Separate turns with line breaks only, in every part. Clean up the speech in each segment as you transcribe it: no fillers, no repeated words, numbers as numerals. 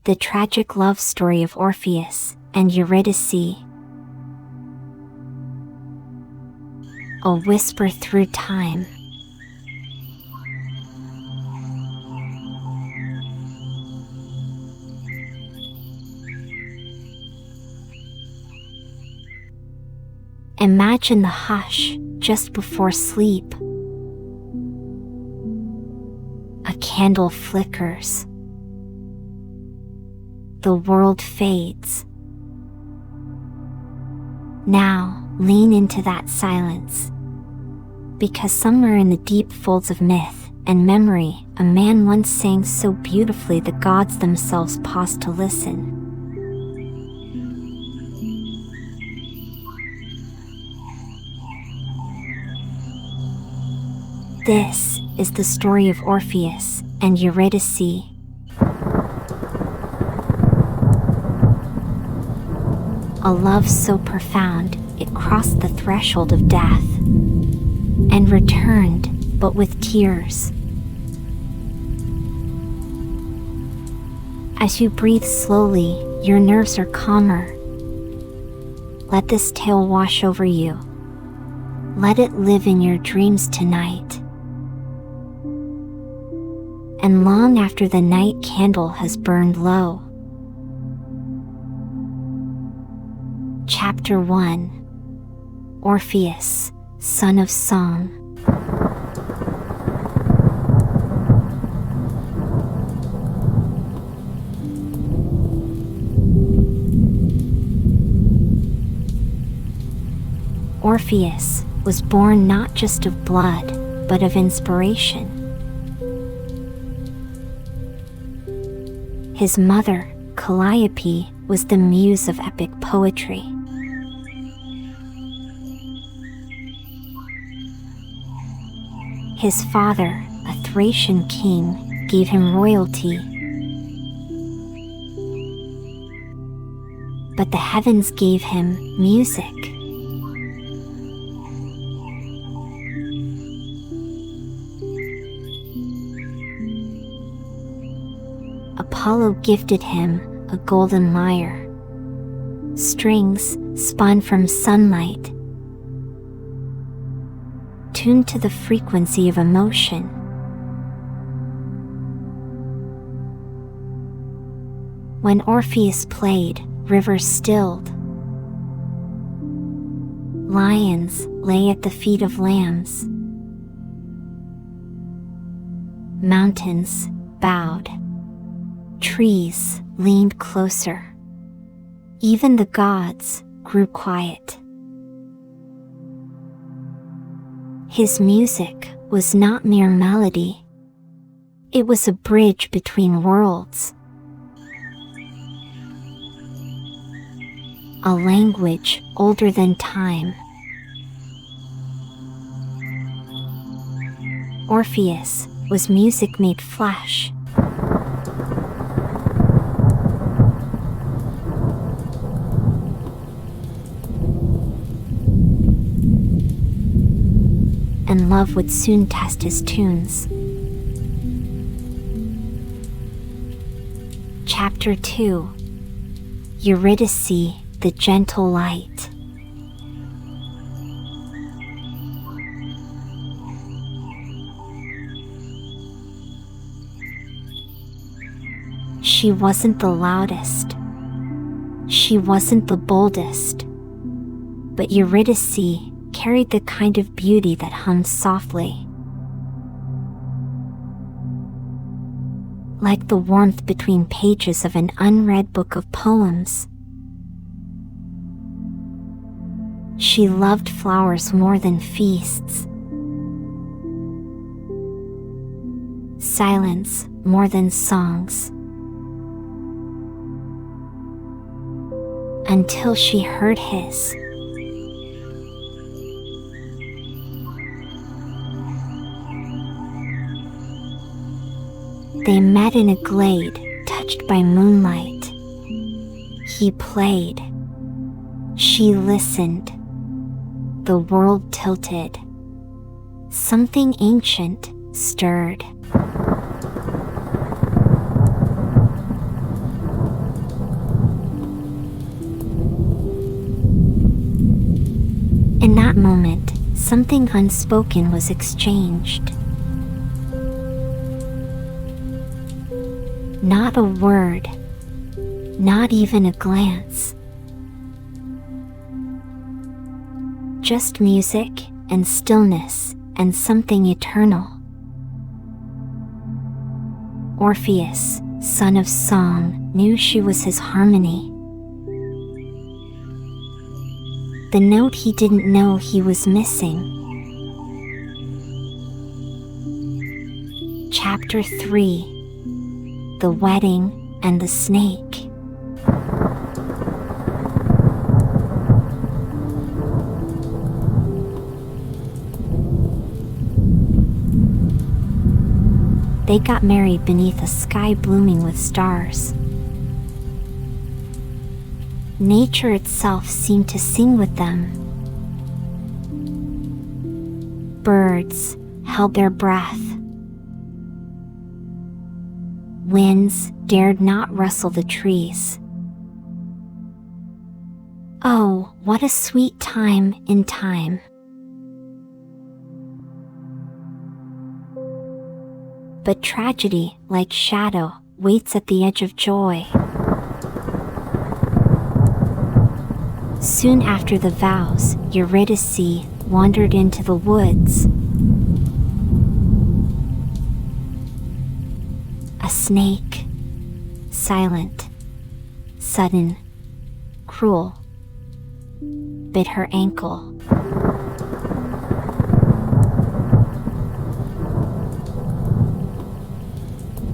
the tragic love story of Orpheus and Eurydice. A whisper through time. Imagine the hush just before sleep. A candle flickers. The world fades. Now, lean into that silence. Because somewhere in the deep folds of myth and memory, a man once sang so beautifully the gods themselves paused to listen. This is the story of Orpheus and Eurydice. A love so profound, it crossed the threshold of death, and returned, but with tears. As you breathe slowly, your nerves are calmer. Let this tale wash over you. Let it live in your dreams tonight. And long after the night candle has burned low. Chapter 1. Orpheus, Son of Song. Orpheus was born not just of blood, but of inspiration. His mother, Calliope, was the muse of epic poetry. His father, a Thracian king, gave him royalty. But the heavens gave him music. Apollo gifted him a golden lyre, strings spun from sunlight, tuned to the frequency of emotion. When Orpheus played, rivers stilled. Lions lay at the feet of lambs. Mountains bowed. Trees leaned closer. Even the gods grew quiet. His music was not mere melody. It was a bridge between worlds. A language older than time. Orpheus was music made flesh. And love would soon test his tunes. Chapter 2. Eurydice, the Gentle Light. She wasn't the loudest. She wasn't the boldest. But Eurydice carried the kind of beauty that hummed softly. Like the warmth between pages of an unread book of poems. She loved flowers more than feasts. Silence more than songs. Until she heard his. They met in a glade, touched by moonlight. He played. She listened. The world tilted. Something ancient In that moment, something unspoken was exchanged. Not a word, not even a glance. Just music and stillness and something eternal. Orpheus, son of song, knew she was his harmony. The note he didn't know he was missing. Chapter 3: The Wedding and the Snake. They got married beneath a sky blooming with stars. Nature itself seemed to sing with them. Birds held their breath. Winds dared not rustle the trees. Oh, what a sweet time in time. But tragedy, like shadow, waits at the edge of joy. Soon after the vows, Eurydice wandered into the woods. A snake, silent, sudden, cruel, bit her ankle.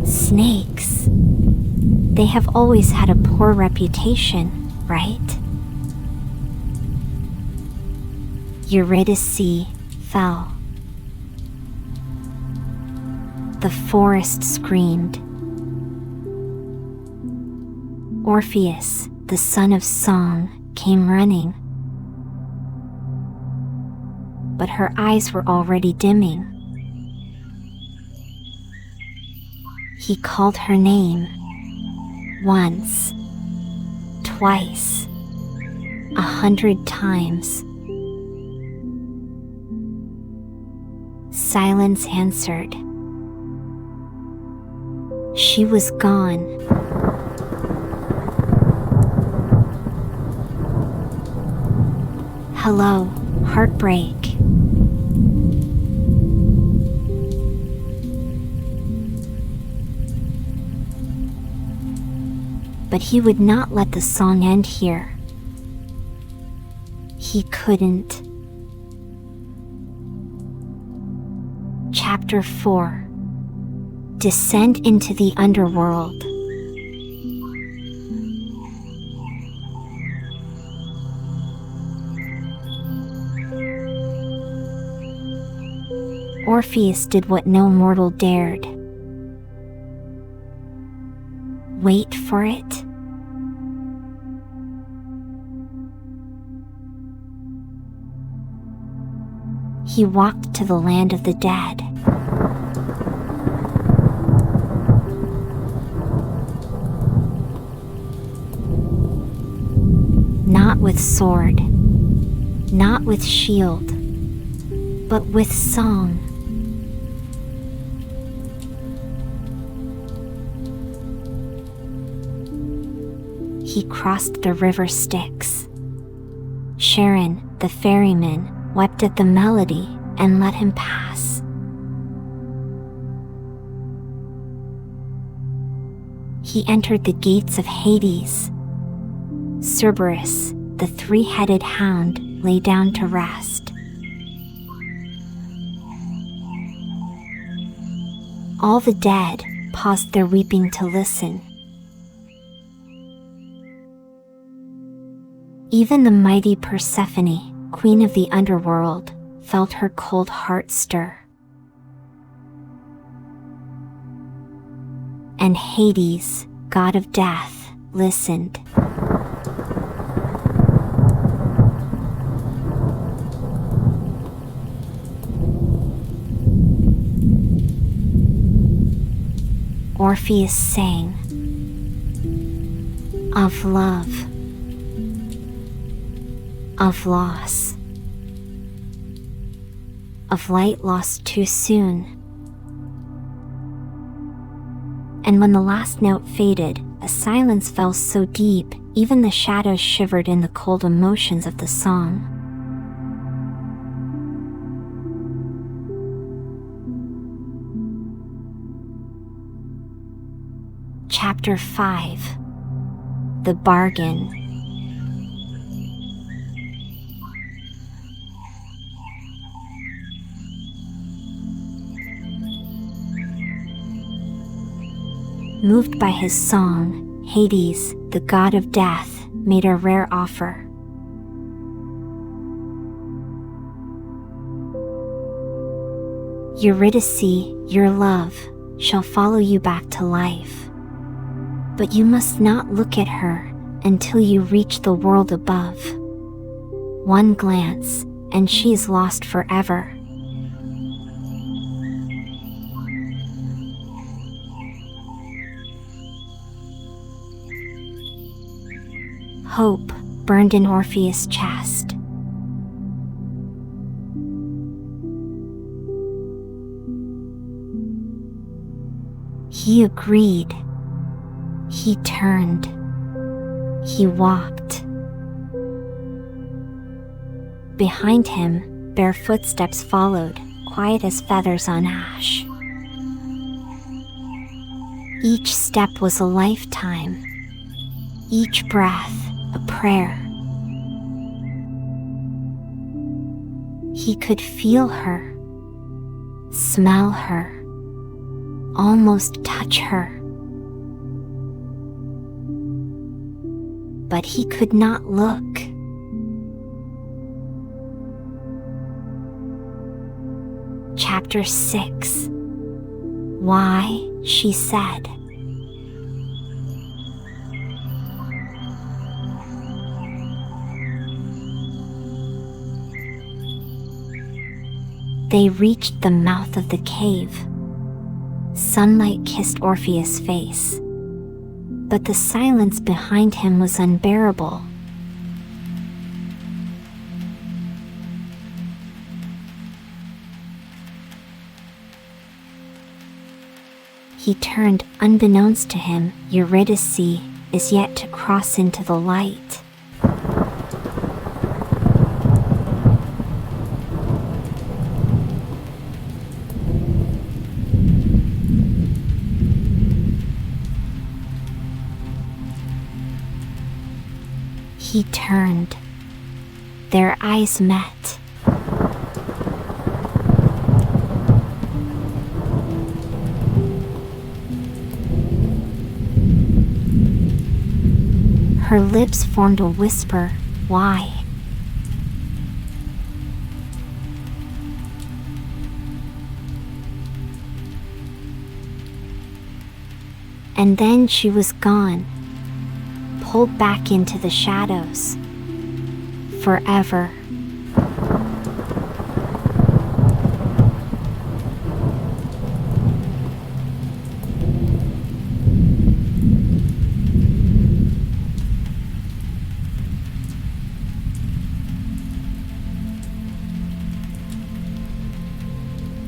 Snakes. They have always had a poor reputation, right? Eurydice fell. The forest screamed. Orpheus, the son of song, came running. But her eyes were already dimming. He called her name. Once, twice, 100 times. Silence answered. She was gone. Hello, heartbreak. But he would not let the song end here. He couldn't. Chapter 4: Descend into the underworld. Orpheus did what no mortal dared. Wait for it. He walked to the land of the dead. Not with sword, not with shield, but with song. He crossed the river Styx. Charon, the ferryman, wept at the melody and let him pass. He entered the gates of Hades. Cerberus, the three-headed hound, lay down to rest. All the dead paused their weeping to listen. Even the mighty Persephone, queen of the underworld, felt her cold heart stir. And Hades, god of death, listened. Orpheus sang of love, of loss, of light lost too soon. And when the last note faded, a silence fell so deep, even the shadows shivered in the cold emotions of the song. Chapter 5. The Bargain. Moved by his song, Hades, the god of death, made a rare offer. Eurydice, your love, shall follow you back to life. But you must not look at her until you reach the world above. One glance, and she is lost forever. Hope burned in Orpheus' chest. He agreed. He turned. He walked. Behind him, bare footsteps followed, quiet as feathers on ash. Each step was a lifetime. Each breath, a prayer. He could feel her, smell her, almost touch her. But he could not look. Chapter 6. Why, she said. They reached the mouth of the cave. Sunlight kissed Orpheus' face. But the silence behind him was unbearable. He turned. Unbeknownst to him, Eurydice is yet to cross into the light. He turned. Their eyes met. Her lips formed a whisper, why? And then she was gone. Pulled back into the shadows. Forever.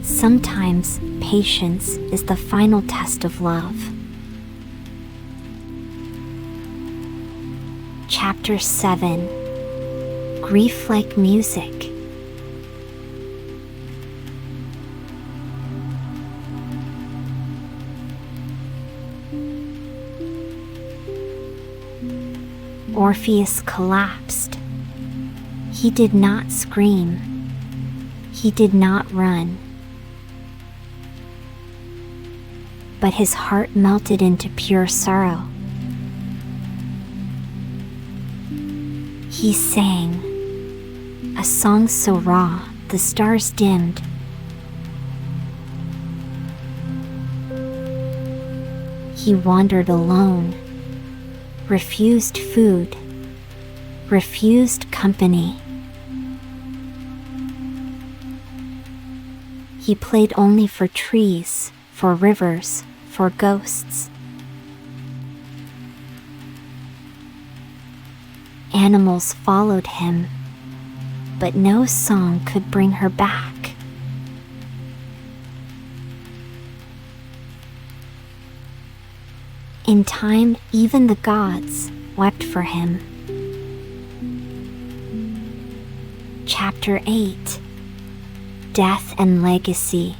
Sometimes, patience is the final test of love. Chapter 7. Grief like music. Orpheus collapsed. He did not scream. He did not run. But his heart melted into pure sorrow. He sang, a song so raw, the stars dimmed. He wandered alone, refused food, refused company. He played only for trees, for rivers, for ghosts. Animals followed him, but no song could bring her back. In time, even the gods wept for him. Chapter 8: Death and Legacy.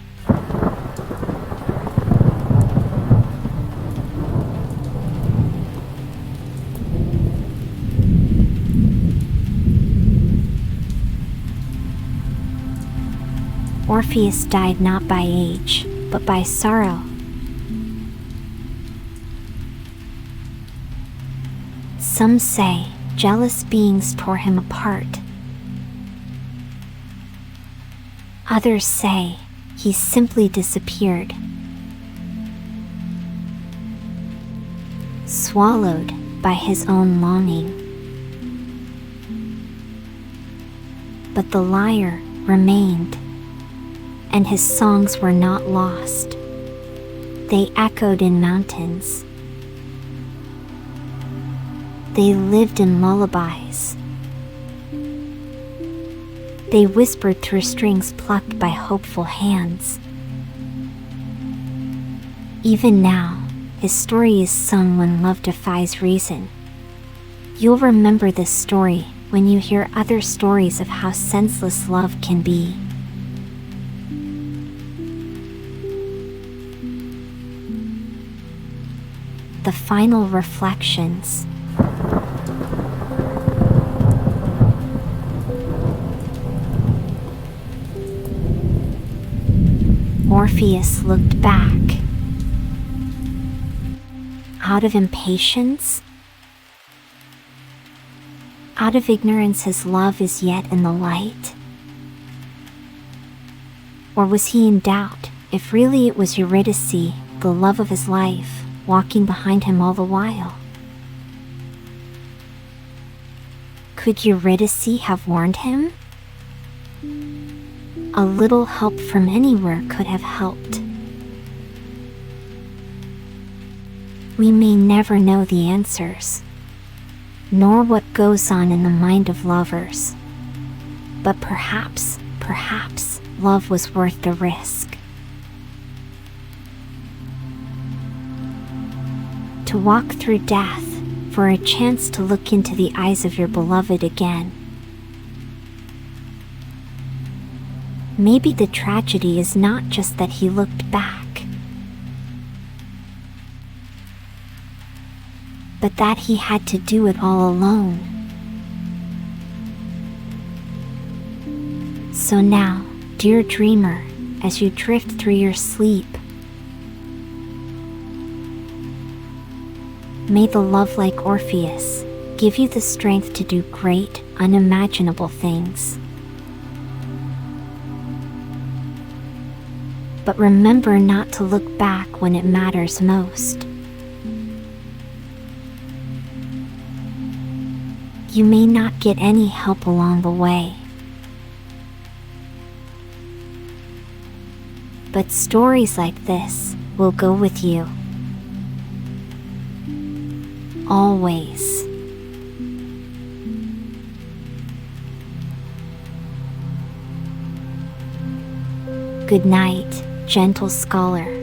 Orpheus died not by age, but by sorrow. Some say jealous beings tore him apart. Others say he simply disappeared, swallowed by his own longing. But the lyre remained, and his songs were not lost. They echoed in mountains. They lived in lullabies. They whispered through strings plucked by hopeful hands. Even now, his story is sung when love defies reason. You'll remember this story when you hear other stories of how senseless love can be. The final reflections. Orpheus looked back. Out of impatience? Out of ignorance his love is yet in the light? Or was he in doubt if really it was Eurydice, the love of his life, walking behind him all the while? Could Eurydice have warned him? A little help from anywhere could have helped. We may never know the answers, nor what goes on in the mind of lovers. But perhaps love was worth the risk. To walk through death for a chance to look into the eyes of your beloved again. Maybe the tragedy is not just that he looked back, but that he had to do it all alone. So now, dear dreamer, as you drift through your sleep, may the love like Orpheus give you the strength to do great, unimaginable things. But remember not to look back when it matters most. You may not get any help along the way, but stories like this will go with you. Always. Good night, gentle scholar.